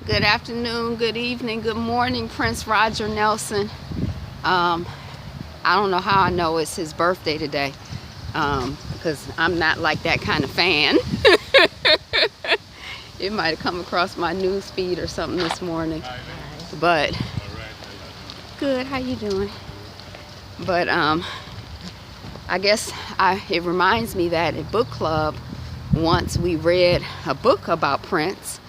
Good afternoon, good evening, good morning, Prince Roger Nelson. I don't know how I know it's his birthday today, because I'm not like that kind of fan. It might have come across my news feed or something this morning. But good, how you doing? But I guess it reminds me that at book club once we read a book about Prince.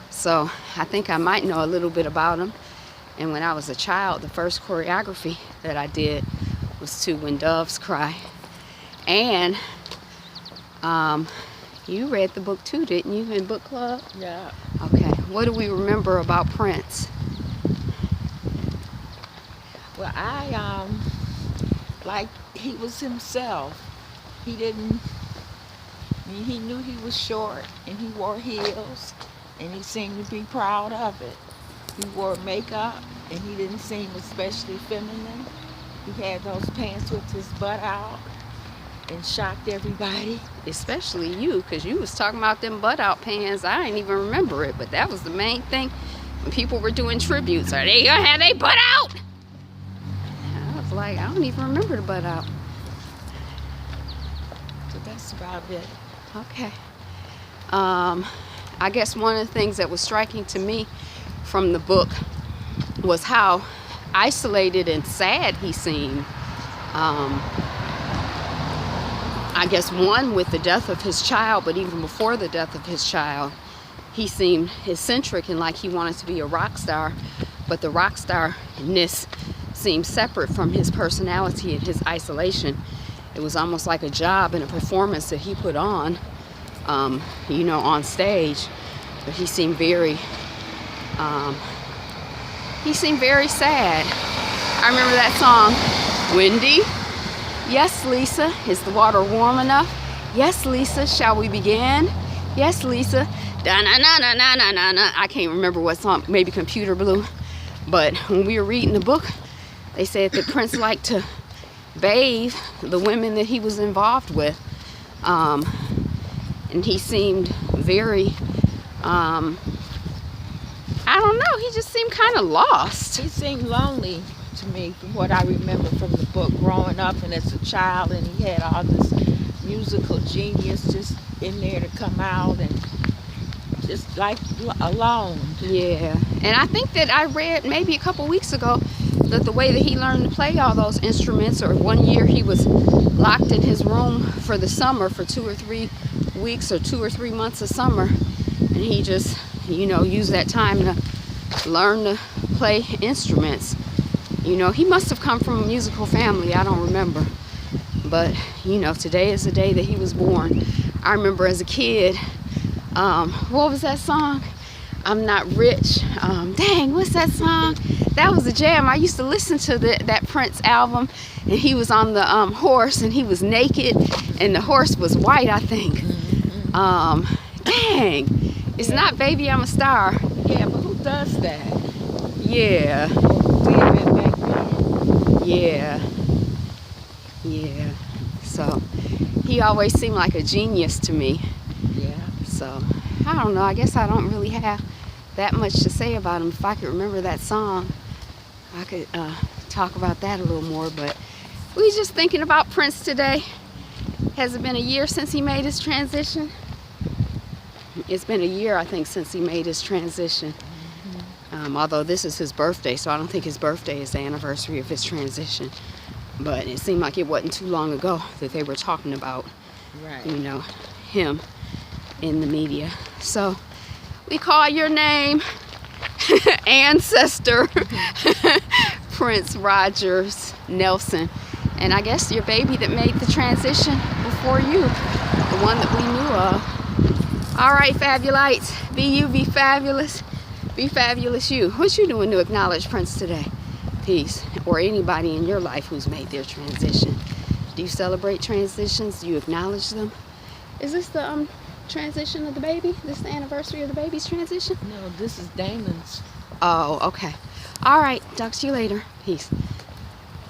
So I think I might know a little bit about him. And when I was a child, the first choreography that I did was to When Doves Cry. And you read the book too, didn't you, in book club? Yeah. Okay. What do we remember about Prince? Well, like he was himself. He didn't, he knew he was short and he wore heels and he seemed to be proud of it. He wore makeup and he didn't seem especially feminine. He had those pants with his butt out and shocked everybody. Especially you, because you was talking about them butt out pants. I didn't even remember it, but that was the main thing when people were doing tributes. Are they gonna have their butt out? I was like, I don't even remember the butt out. So that's about it. Okay. I guess one of the things that was striking to me from the book was how isolated and sad he seemed. I guess one with the death of his child, but even before the death of his child, he seemed eccentric and like he wanted to be a rock star, but the rock star-ness seemed separate from his personality and his isolation. It was almost like a job and a performance that he put on, on stage, but he seemed very sad. I remember that song, Wendy. Yes, Lisa, is the water warm enough? Yes, Lisa, shall we begin? Yes, Lisa, da-na-na-na-na-na-na. I can't remember what song, maybe Computer Blue. But when we were reading the book, they said that Prince liked to bathe the women that he was involved with. And he seemed very, I don't know, he just seemed kind of lost. He seemed lonely to me from what I remember from the book, growing up and as a child, and he had all this musical genius just in there to come out and just like alone. Yeah, and I think that I read maybe a couple weeks ago that the way that he learned to play all those instruments, or one year he was locked in his room for the summer for 2 or 3 weeks or 2 or 3 months of summer, and he just used that time to learn to play instruments. He must have come from a musical family, I don't remember, but today is the day that he was born. I remember as a kid, what was that song? I'm Not Rich. Dang, what's that song? That was a jam. I used to listen to that Prince album, and he was on the horse, and he was naked, and the horse was white, I think. Dang, it's not Baby I'm a Star. Yeah, but who does that? Yeah. Back then. Yeah. So he always seemed like a genius to me. Yeah. So I don't know. I guess I don't really have that much to say about him. If I could remember that song, I could talk about that a little more. But we just thinking about Prince today. Has it been a year since he made his transition? It's been a year, I think, since he made his transition. Although this is his birthday, so I don't think his birthday is the anniversary of his transition. But it seemed like it wasn't too long ago that they were talking about, him in the media. So we call your name, ancestor, Prince Rogers Nelson. And I guess your baby that made the transition before you, the one that we knew of. All right, Fabulites, be you, be fabulous. Be fabulous you. What you doing to acknowledge Prince today? Peace. Or anybody in your life who's made their transition. Do you celebrate transitions? Do you acknowledge them? Is this the transition of the baby? This the anniversary of the baby's transition? No, this is Damon's. Oh, okay. All right. Talk to you later. Peace.